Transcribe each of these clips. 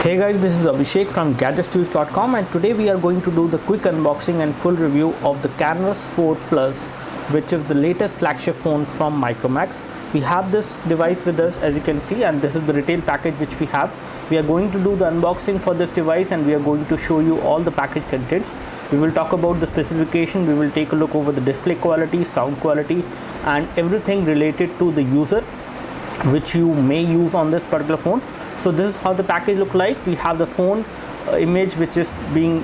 Hey guys, this is Abhishek from gadgetstools.com, and today we are going to do the quick unboxing and full review of the Canvas 4 Plus, which is the latest flagship phone from Micromax. We have this device with us, as you can see, and this is the retail package which we have. We are going to do the unboxing for this device and we are going to show you all the package contents. We will talk about the specification, we will take a look over the display quality, sound quality, and everything related to the user which you may use on this particular phone. So this is how the package look like. We have the phone image which is being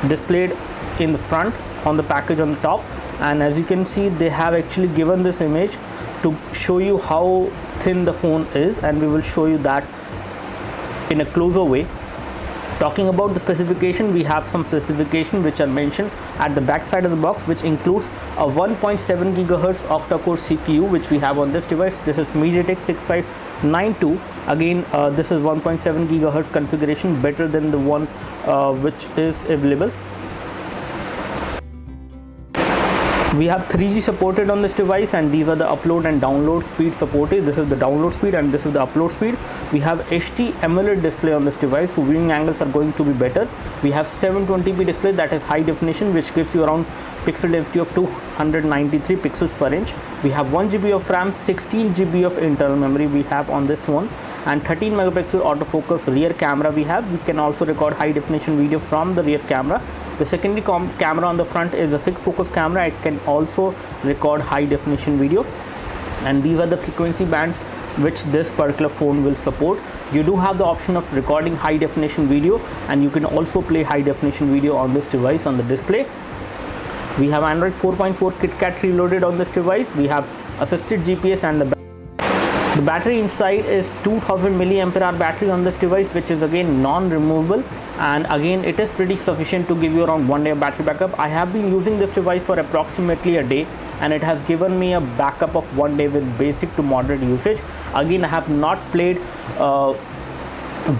displayed in the front on the package on the top, and as you can see they have actually given this image to show you how thin the phone is, and we will show you that in a closer way. Talking about the specification, we have some specification which are mentioned at the back side of the box, which includes a 1.7 GHz octa-core CPU which we have on this device. This is MediaTek 6592. Again, this is 1.7 GHz configuration, better than the one which is available. We have 3G supported on this device, and these are the upload and download speed supported. This is the download speed and this is the upload speed. We have HD AMOLED display on this device, so viewing angles are going to be better. We have 720p display, that is high definition, which gives you around pixel density of 293 pixels per inch. We have 1 GB of RAM, 16 GB of internal memory we have on this one, and 13 megapixel autofocus rear camera we have. We can also record high definition video from the rear camera. The secondary camera on the front is a fixed focus camera. It can also record high definition video, and these are the frequency bands which this particular phone will support. You do have the option of recording high definition video, and you can also play high definition video on this device on the display. We have Android 4.4 KitKat reloaded on this device. We have assisted GPS, and the battery inside is 2000 mAh battery on this device, which is again non-removable, and again it is pretty sufficient to give you around 1 day of battery backup. I have been using this device for approximately a day, and it has given me a backup of 1 day with basic to moderate usage. Again, I have not played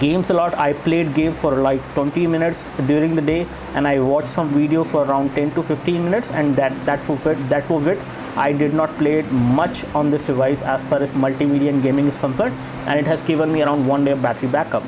games a lot. I played games for like 20 minutes during the day, and I watched some videos for around 10 to 15 minutes, and that was it. I did not play it much on this device as far as multimedia and gaming is concerned, and it has given me around 1 day of battery backup.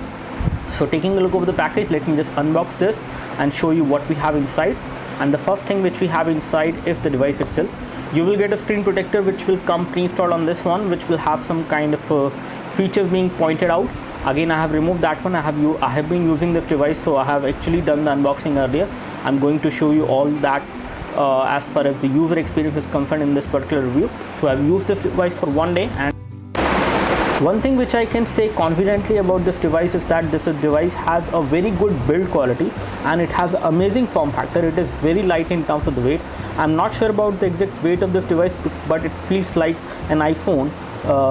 So taking a look over the package, let me just unbox this and show you what we have inside. And the first thing which we have inside is the device itself. You will get a screen protector which will come pre-installed on this one, which will have some kind of features being pointed out. Again, I have removed that one. I have been using this device, so I have actually done the unboxing earlier. I'm going to show you all that as far as the user experience is concerned in this particular review. So I've used this device for 1 day, and one thing which I can say confidently about this device is that this device has a very good build quality, and it has amazing form factor. It is very light in terms of the weight. I'm not sure about the exact weight of this device, but it feels like an iPhone,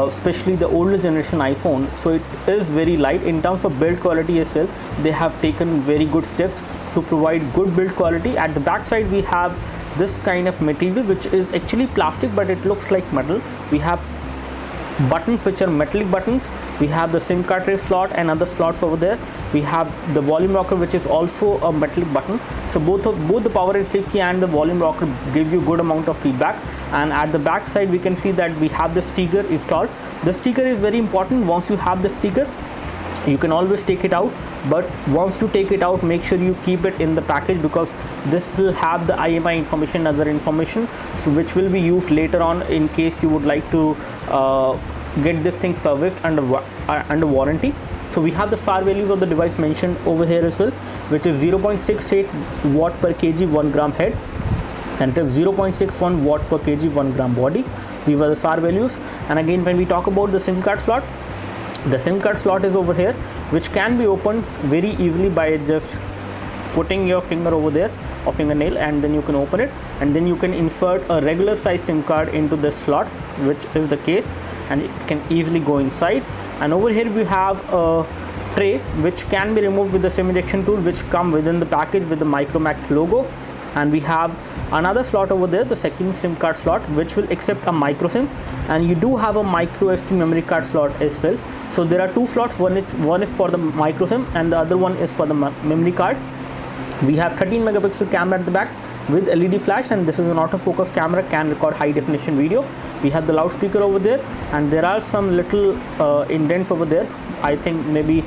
especially the older generation iPhone. So it is very light. In terms of build quality as well, they have taken very good steps to provide good build quality. At the back side, we have this kind of material which is actually plastic, but it looks like metal. We have buttons which are metallic buttons. We have the SIM card tray slot and other slots over there. We have the volume rocker, which is also a metallic button. So both the power and sleep key and the volume rocker give you good amount of feedback. And at the back side, we can see that we have the sticker installed. The sticker is very important. Once you have the sticker, you can always take it out, but once you take it out, make sure you keep it in the package, because this will have the IMI information, other information, so which will be used later on in case you would like to get this thing serviced under warranty. So we have the SAR values of the device mentioned over here as well, which is 0.68 watt per kg 1 gram head, and it is 0.61 watt per kg 1 gram body. These are the SAR values. And again, when we talk about the SIM card slot, the SIM card slot is over here, which can be opened very easily by just putting your finger over there or fingernail, and then you can open it, and then you can insert a regular size SIM card into this slot, which is the case, and it can easily go inside. And over here we have a tray which can be removed with the SIM ejection tool, which come within the package with the Micromax logo. And we have another slot over there, the second SIM card slot, which will accept a micro SIM, and you do have a micro SD memory card slot as well. So there are two slots, one is for the micro SIM and the other one is for the memory card. We have 13 megapixel camera at the back with LED flash, and this is an autofocus camera, can record high definition video. We have the loudspeaker over there, and there are some little indents over there. I think maybe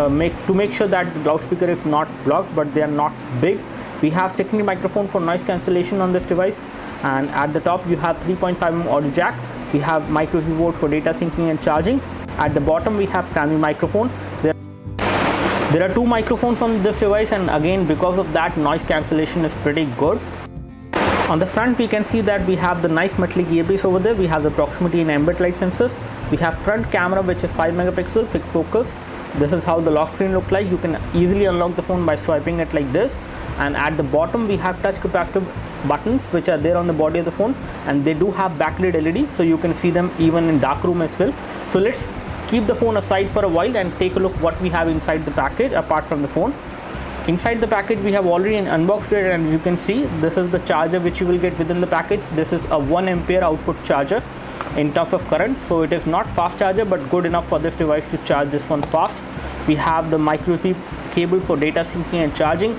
make sure that the loudspeaker is not blocked, but they are not big. We have secondary microphone for noise cancellation on this device, and at the top you have 3.5mm audio jack. We have micro USB port for data syncing and charging. At the bottom we have primary microphone. There are two microphones on this device, and again, because of that, noise cancellation is pretty good. On the front we can see that we have the nice metallic earpiece over there. We have the proximity and ambient light sensors. We have front camera, which is 5 megapixel fixed focus. This is how the lock screen look like. You can easily unlock the phone by swiping it like this. And at the bottom we have touch capacitive buttons which are there on the body of the phone, and they do have backlit LED, so you can see them even in dark room as well. So let's keep the phone aside for a while and take a look what we have inside the package apart from the phone. Inside the package we have already unboxed it, and you can see this is the charger which you will get within the package. This is a 1 ampere output charger in terms of current, so it is not fast charger but good enough for this device to charge this one fast. We have the micro USB cable for data syncing and charging,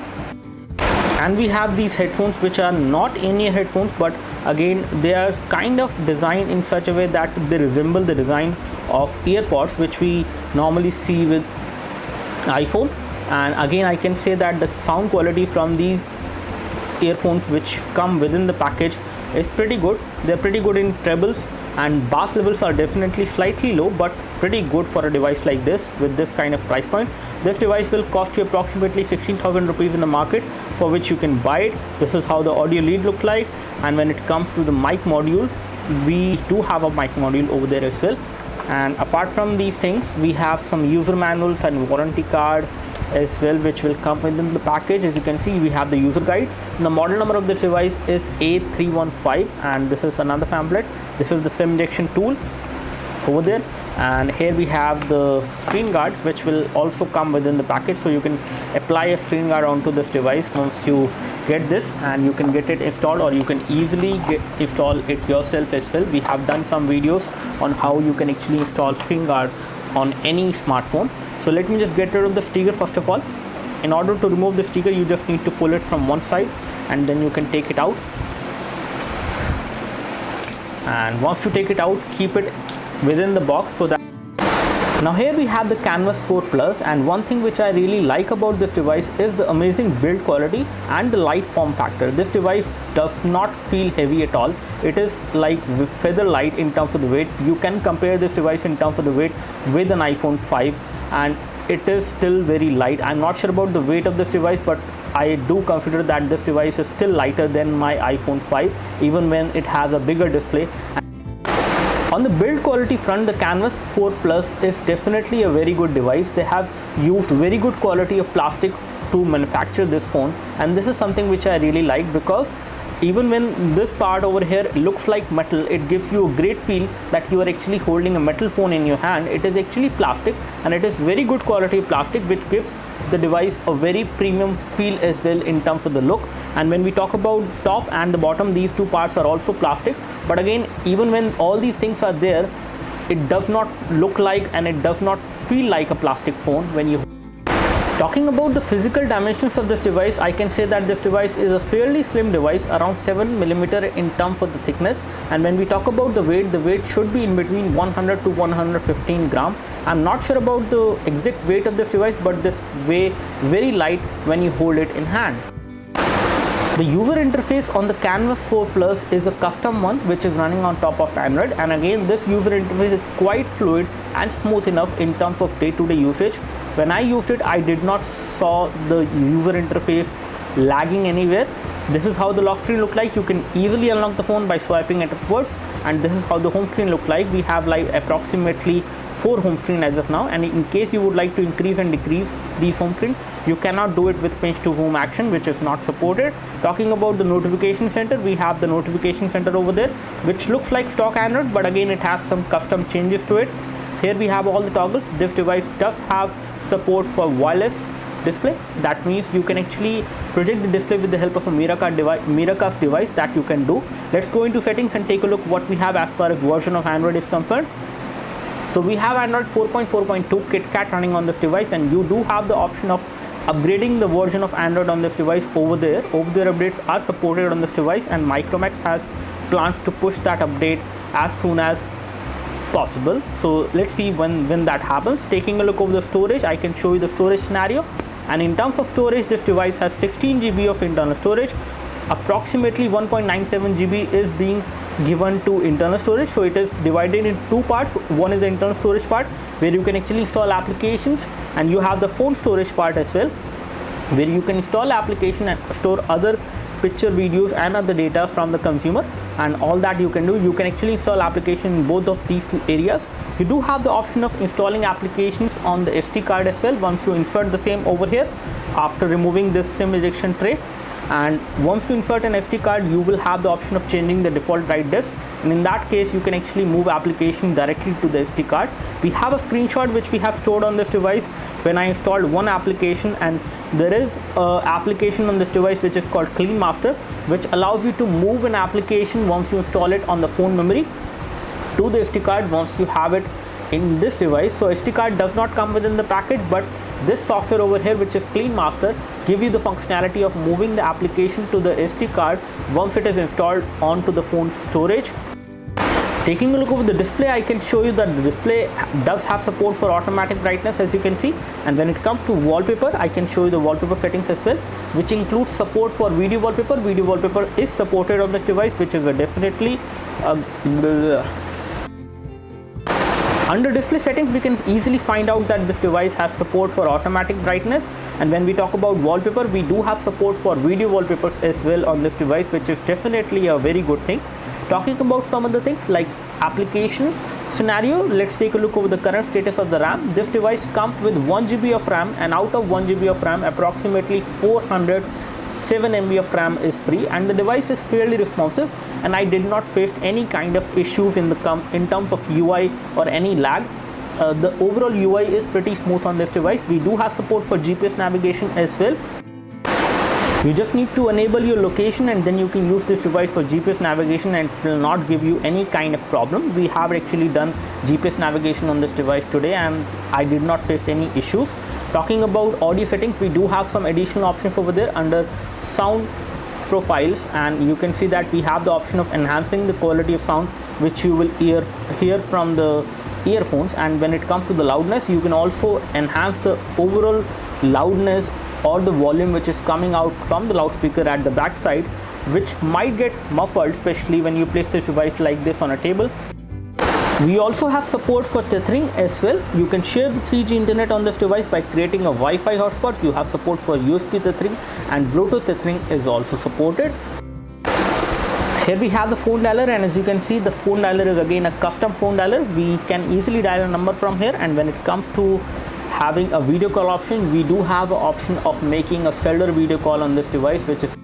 and we have these headphones which are not in-ear headphones, but again they are kind of designed in such a way that they resemble the design of earpods which we normally see with iPhone. And again, I can say that the sound quality from these earphones which come within the package is pretty good. They're pretty good in trebles, and bass levels are definitely slightly low, but pretty good for a device like this with this kind of price point. This device will cost you approximately 16,000 rupees in the market, for which you can buy it. This is how the audio lead look like, and when it comes to the mic module, we do have a mic module over there as well. And apart from these things, we have some user manuals and warranty card as well, which will come within the package. As you can see, we have the user guide. The model number of this device is A315, and this is another pamphlet. This is the SIM injection tool over there, and here we have the screen guard which will also come within the package, so you can apply a screen guard onto this device once you get this, and you can get it installed, or you can easily install it yourself as well. We have done some videos on how you can actually install screen guard on any smartphone. So let me just get rid of the sticker first of all. In order to remove the sticker, you just need to pull it from one side, and then you can take it out. And once you take it out, keep it within the box so that. Now here we have the Canvas 4 Plus, and one thing which I really like about this device is the amazing build quality and the light form factor. This device does not feel heavy at all. It is like feather light in terms of the weight. You can compare this device in terms of the weight with an iPhone 5, and it is still very light. I'm not sure about the weight of this device, but I do consider that this device is still lighter than my iPhone 5, even when it has a bigger display. On the build quality front, the Canvas 4 Plus is definitely a very good device. They have used very good quality of plastic to manufacture this phone, and this is something which I really like, because even when this part over here looks like metal, it gives you a great feel that you are actually holding a metal phone in your hand. It is actually plastic, and it is very good quality plastic, which gives the device a very premium feel as well in terms of the look. And when we talk about top and the bottom, these two parts are also plastic, but again, even when all these things are there, it does not look like, and it does not feel like a plastic phone when you. Talking about the physical dimensions of this device, I can say that this device is a fairly slim device, around 7mm in terms of the thickness. And when we talk about the weight should be in between 100 to 115 gram. I'm not sure about the exact weight of this device, but this weighs very light when you hold it in hand. The user interface on the Canvas 4 Plus is a custom one which is running on top of Android, and again this user interface is quite fluid and smooth enough in terms of day-to-day usage. When I used it, I did not saw the user interface lagging anywhere. This is how the lock screen look like. You can easily unlock the phone by swiping it upwards, and this is how the home screen look like. We have like approximately 4 home screen as of now, and in case you would like to increase and decrease these home screen, you cannot do it with pinch to zoom action, which is not supported. Talking about the notification center, we have the notification center over there, which looks like stock Android, but again it has some custom changes to it. Here we have all the toggles. This device does have support for wireless display. That means you can actually project the display with the help of a Miracast device that you can do. Let's go into settings and take a look what we have as far as version of Android is concerned. So we have Android 4.4.2 KitKat running on this device, and you do have the option of upgrading the version of Android on this device over there. Over-the-air updates are supported on this device, and Micromax has plans to push that update as soon as possible. So let's see when that happens. Taking a look over the storage, I can show you the storage scenario. And in terms of storage, this device has 16 GB of internal storage. Approximately 1.97 GB is being given to internal storage, so it is divided in two parts. One is the internal storage part where you can actually install applications, and you have the phone storage part as well, where you can install application and store other picture, videos and other data from the consumer. And all that you can do, you can actually install application in both of these two areas. You do have the option of installing applications on the SD card as well once you insert the same over here after removing this SIM ejection tray. And once you insert an SD card, you will have the option of changing the default write disk, and in that case you can actually move application directly to the SD card. We have a screenshot which we have stored on this device when I installed one application, and there is a application on this device which is called Clean Master, which allows you to move an application once you install it on the phone memory to the SD card once you have it in this device. So SD card does not come within the package, but this software over here, which is Clean Master, give you the functionality of moving the application to the SD card once it is installed onto the phone storage. Taking a look over the display, I can show you that the display does have support for automatic brightness, as you can see. And when it comes to wallpaper, I can show you the wallpaper settings as well, which includes support for video wallpaper. Video wallpaper is supported on this device, which is definitely under display settings. We can easily find out that this device has support for automatic brightness. And when we talk about wallpaper, we do have support for video wallpapers as well on this device, which is definitely a very good thing. Talking about some of the things like application scenario, let's take a look over the current status of the RAM. This device comes with 1 GB of RAM, and out of 1 GB of RAM, approximately 407 MB of RAM is free, and the device is fairly responsive, and I did not face any kind of issues in terms of UI or any lag. The overall UI is pretty smooth on this device. We do have support for GPS navigation as well. You just need to enable your location, and then you can use this device for GPS navigation, and it will not give you any kind of problem. We have actually done GPS navigation on this device today, and I did not face any issues. Talking about audio settings, we do have some additional options over there under sound profiles, and you can see that we have the option of enhancing the quality of sound, which you will hear from the earphones. And when it comes to the loudness, you can also enhance the overall loudness or the volume which is coming out from the loudspeaker at the back side, which might get muffled, especially when you place this device like this on a table. We also have support for tethering as well. You can share the 3G internet on this device by creating a Wi-Fi hotspot. You have support for USB tethering, and Bluetooth tethering is also supported. Here we have the phone dialer, and as you can see, the phone dialer is again a custom phone dialer. We can easily dial a number from here, and when it comes to having a video call option, we do have an option of making a cellular video call on this device, which is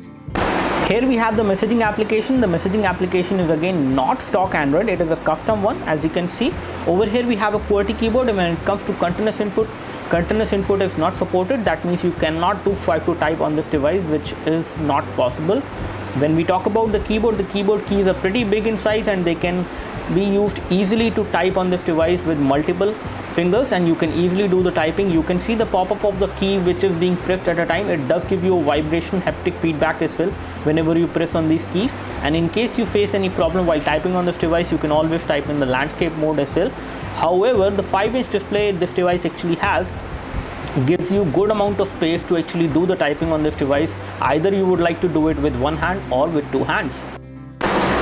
here. We have the messaging application. The messaging application is again not stock Android, it is a custom one. As you can see over here, we have a QWERTY keyboard, and when it comes to continuous input is not supported. That means you cannot do swipe to type on this device, which is not possible. When we talk about the keyboard keys are pretty big in size, and they can be used easily to type on this device with multiple fingers, and you can easily do the typing. You can see the pop-up of the key which is being pressed at a time. It does give you a vibration haptic feedback as well whenever you press on these keys. And in case you face any problem while typing on this device, you can always type in the landscape mode as well. However, the 5-inch display this device actually has gives you good amount of space to actually do the typing on this device. Either you would like to do it with one hand or with two hands.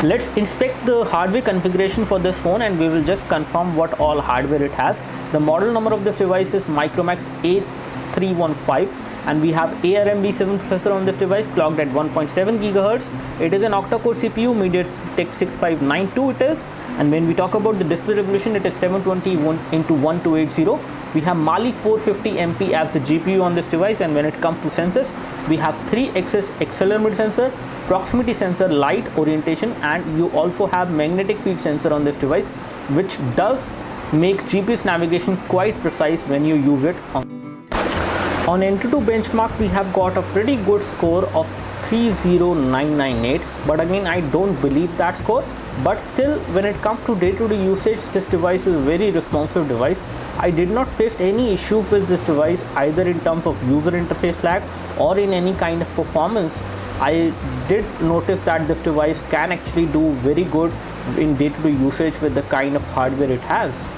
Let's inspect the hardware configuration for this phone, and we will just confirm what all hardware it has. The model number of this device is Micromax A315, and we have ARM V7 processor on this device, clocked at 1.7 GHz. It is an octa-core CPU, MediaTek 6592 it is. And when we talk about the display resolution, it is 720x1280. We have Mali 450MP as the GPU on this device. And when it comes to sensors, we have 3-axis accelerometer sensor, proximity sensor, light orientation, and you also have magnetic field sensor on this device, which does make GPS navigation quite precise when you use it. On Antutu benchmark, we have got a pretty good score of 30998, but again I don't believe that score. But still, when it comes to day-to-day usage, this device is a very responsive device. I did not face any issues with this device, either in terms of user interface lag or in any kind of performance. I did notice that this device can actually do very good in day-to-day usage with the kind of hardware it has.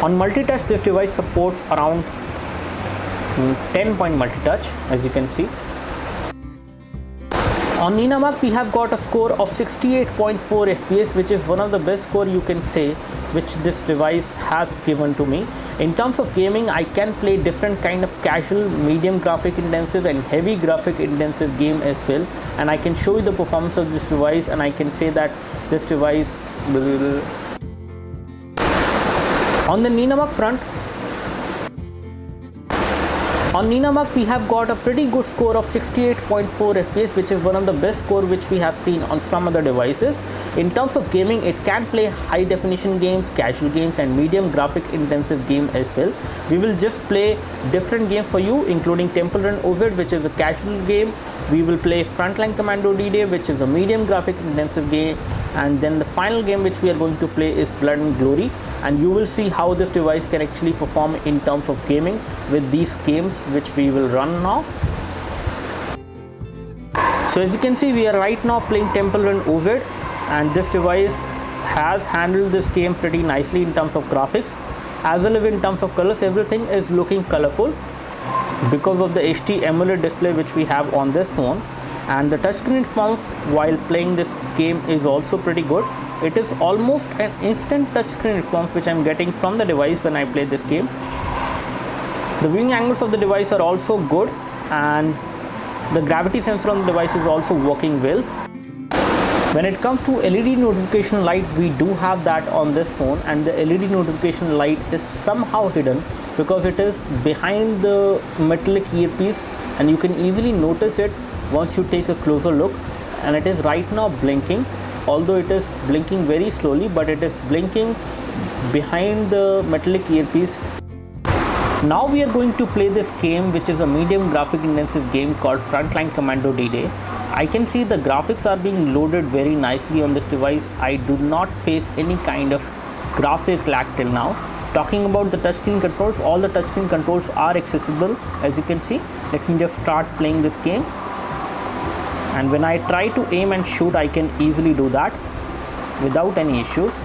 On multi-touch, this device supports around 10-point multi-touch, as you can see. On Micromax, we have got a score of 68.4 FPS, which is one of the best score you can say which this device has given to me. In terms of gaming, I can play different kind of casual, medium graphic intensive and heavy graphic intensive game as well, and I can show you the performance of this device, and I can say that this device will... On the Micromax front, on Micromax, we have got a pretty good score of 68.4 FPS, which is one of the best score which we have seen on some other devices. In terms of gaming, it can play high definition games, casual games and medium graphic intensive game as well. We will just play different games for you, including Temple Run OZ, which is a casual game. We will play Frontline Commando D-Day, which is a medium graphic intensive game, and then the final game which we are going to play is Blood and Glory, and you will see how this device can actually perform in terms of gaming with these games which we will run now. So as you can see, we are right now playing Temple Run OZ, and this device has handled this game pretty nicely in terms of graphics as well as in terms of colors. Everything is looking colorful because of the HD AMOLED display which we have on this phone, and the touchscreen response while playing this game is also pretty good. It is almost an instant touchscreen response which I am getting from the device when I play this game. The viewing angles of the device are also good, and the gravity sensor on the device is also working well. When it comes to LED notification light, we do have that on this phone, and the LED notification light is somehow hidden because it is behind the metallic earpiece, and you can easily notice it once you take a closer look, and it is right now blinking, although it is blinking very slowly, but it is blinking behind the metallic earpiece. Now we are going to play this game, which is a medium graphic intensive game called Frontline Commando D-Day. I can see the graphics are being loaded very nicely on this device. I do not face any kind of graphic lag till now. Talking about the touchscreen controls, all the touchscreen controls are accessible, as you can see. Let me just start playing this game, and when I try to aim and shoot, I can easily do that without any issues.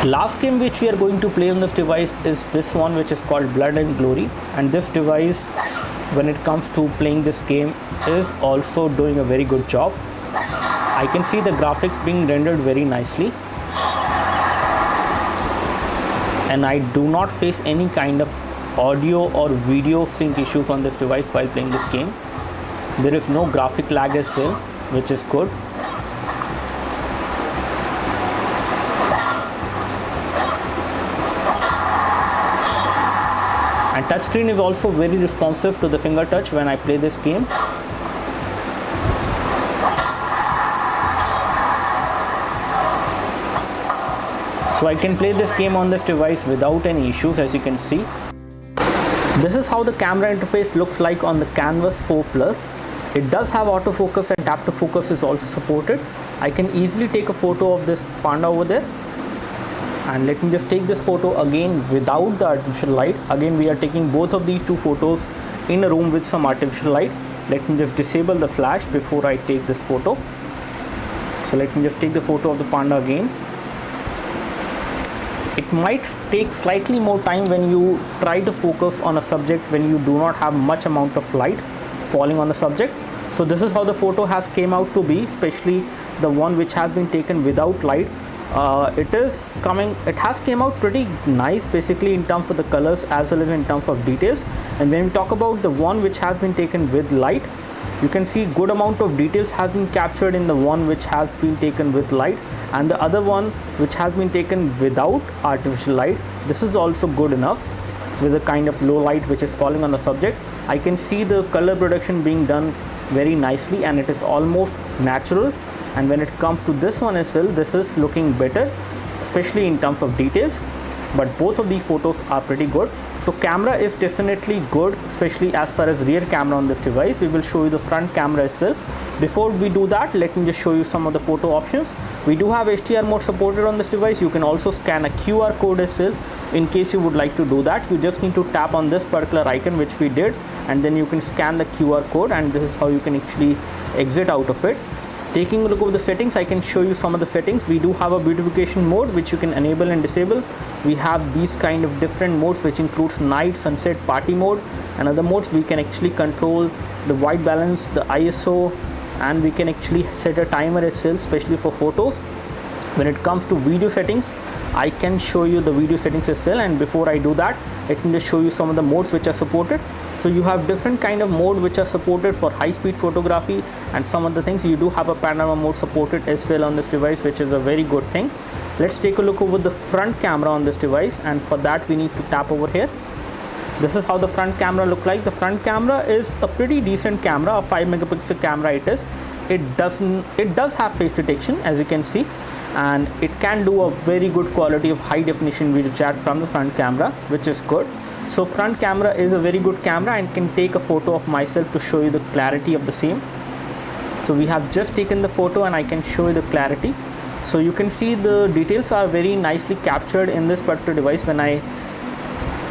Last game which we are going to play on this device is this one, which is called Blood and Glory, and this device, when it comes to playing this game, is also doing a very good job. I can see the graphics being rendered very nicely, and I do not face any kind of audio or video sync issues on this device while playing this game. There is no graphic lag as well, which is good. And touchscreen is also very responsive to the finger touch when I play this game. So I can play this game on this device without any issues, as you can see. This is how the camera interface looks like on the Canvas 4 Plus. It does have autofocus, and tap to focus is also supported. I can easily take a photo of this panda over there. And let me just take this photo again without the artificial light. Again, we are taking both of these two photos in a room with some artificial light. Let me just disable the flash before I take this photo. So let me just take the photo of the panda again. It might take slightly more time when you try to focus on a subject when you do not have much amount of light falling on the subject. So this is how the photo has came out to be, especially the one which has been taken without light. It has came out pretty nice, basically in terms of the colors as well as in terms of details. And when we talk about the one which has been taken with light, you can see good amount of details has been captured in the one which has been taken with light, and the other one which has been taken without artificial light. This is also good enough with a kind of low light which is falling on the subject. I can see the color production being done very nicely, and it is almost natural. And when it comes to this one as well, this is looking better, especially in terms of details. but both of these photos are pretty good. So camera is definitely good, especially as far as rear camera on this device. We will show you the front camera as well. Before we do that, let me just show you some of the photo options. We do have HDR mode supported on this device. You can also scan a QR code as well. In case you would like to do that, you just need to tap on this particular icon, which we did, and then you can scan the QR code, and this is how you can actually exit out of it. Taking a look over the settings, I can show you some of the settings. We do have a beautification mode which you can enable and disable. We have these kind of different modes which includes night, sunset, party mode, and other modes. We can actually control the white balance, the ISO, and we can actually set a timer as well, especially for photos. When it comes to video settings, I can show you the video settings as well, and before I do that, let me just show you some of the modes which are supported. So you have different kind of mode which are supported for high speed photography, and some of the things you do have a panorama mode supported as well on this device, which is a very good thing. Let's take a look over the front camera on this device, and for that we need to tap over here. This is how the front camera look like. The front camera is a pretty decent camera, a 5 megapixel camera it is. It does have face detection, as you can see, and it can do a very good quality of high definition video chat from the front camera, which is good. So front camera is a very good camera, and can take a photo of myself to show you the clarity of the same. So we have just taken the photo, and I can show you the clarity. So you can see the details are very nicely captured in this particular device when I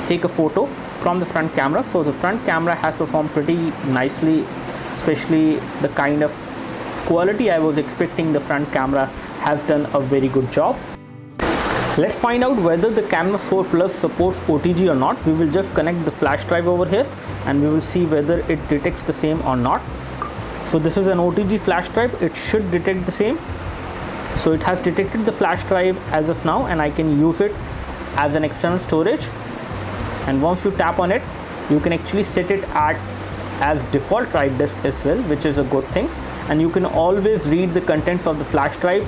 take a photo from the front camera. So the front camera has performed pretty nicely, especially the kind of quality I was expecting. The front camera has done a very good job. Let's find out whether the Canvas 4 Plus supports OTG or not. We will just connect the flash drive over here, and we will see whether it detects the same or not. So this is an OTG flash drive. It should detect the same. So it has detected the flash drive as of now, and I can use it as an external storage. And once you tap on it, you can actually set it as default drive disk as well, which is a good thing. And you can always read the contents of the flash drive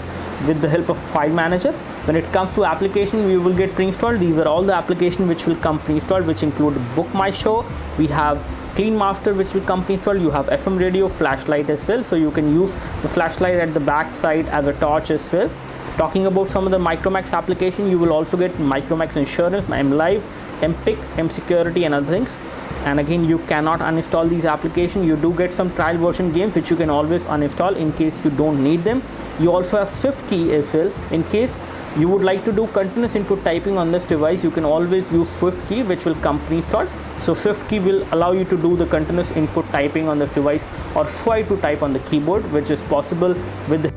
with the help of file manager. When it comes to application, we will get pre-installed. These are all the applications which will come pre-installed, which include Book My Show. We have Clean Master, which will come pre-installed. You have FM radio, flashlight as well, so you can use the flashlight at the back side as a torch as well. Talking about some of the Micromax application, you will also get Micromax Insurance, MLive, MPIC, MSecurity, and other things. And again, you cannot uninstall these applications. You do get some trial version games which you can always uninstall in case you don't need them. You also have SwiftKey as well. In case you would like to do continuous input typing on this device, you can always use SwiftKey, which will come pre-installed. So SwiftKey will allow you to do the continuous input typing on this device, or swipe to type on the keyboard, which is possible with the.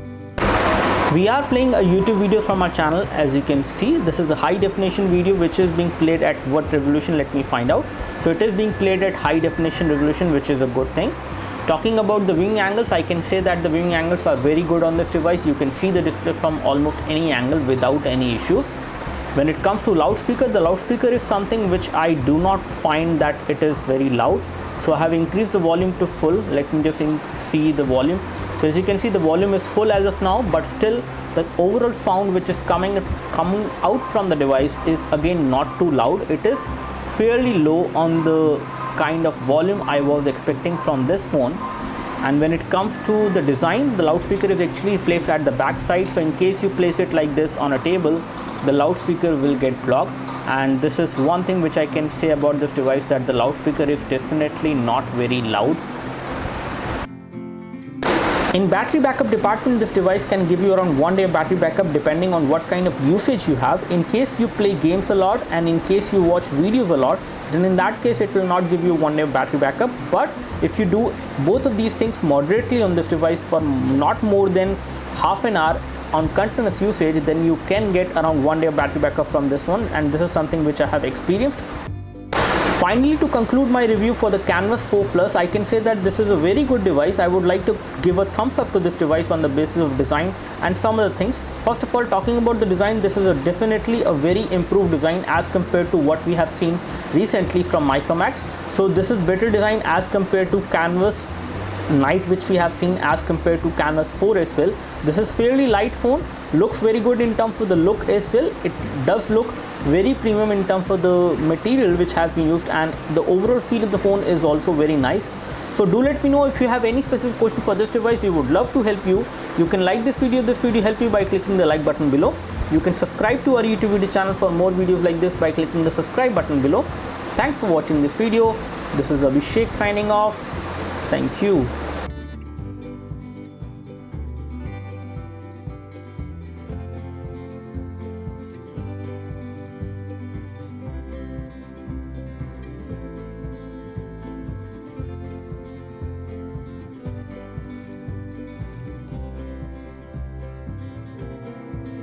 We are playing a YouTube video from our channel. As you can see, this is the high definition video which is being played at what resolution. Let me find out. So it is being played at high definition resolution, which is a good thing. Talking about the viewing angles, I can say that the viewing angles are very good on this device. You can see the display from almost any angle without any issues. When it comes to loudspeaker, the loudspeaker is something which I do not find that it is very loud. So I have increased the volume to full. Let me just see the volume. So as you can see, the volume is full as of now, but still the overall sound which is coming out from the device is again not too loud. It is fairly low on the kind of volume I was expecting from this phone. And when it comes to the design, the loudspeaker is actually placed at the back side. So in case you place it like this on a table, the loudspeaker will get blocked. And this is one thing which I can say about this device, that the loudspeaker is definitely not very loud. In battery backup department, this device can give you around 1 day of battery backup depending on what kind of usage you have. In case you play games a lot and in case you watch videos a lot, then in that case it will not give you 1 day of battery backup. But if you do both of these things moderately on this device for not more than half an hour on continuous usage, then you can get around 1 day of battery backup from this one, and this is something which I have experienced. Finally, to conclude my review for the Canvas 4 Plus, I can say that this is a very good device. I would like to give a thumbs up to this device on the basis of design and some of the things. First of all, talking about the design, this is definitely a very improved design as compared to what we have seen recently from Micromax. So this is better design as compared to Canvas Night, which we have seen, as compared to Canvas 4 as well. This is fairly light phone, looks very good in terms of the look as well. It does look very premium in terms of the material which has been used, and the overall feel of the phone is also very nice. So do let me know if you have any specific question for this device. We would love to help you. You can like this video help you by clicking the like button below. You can subscribe to our YouTube video channel for more videos like this by clicking the subscribe button below. Thanks for watching this video. This is Abhishek signing off. Thank you.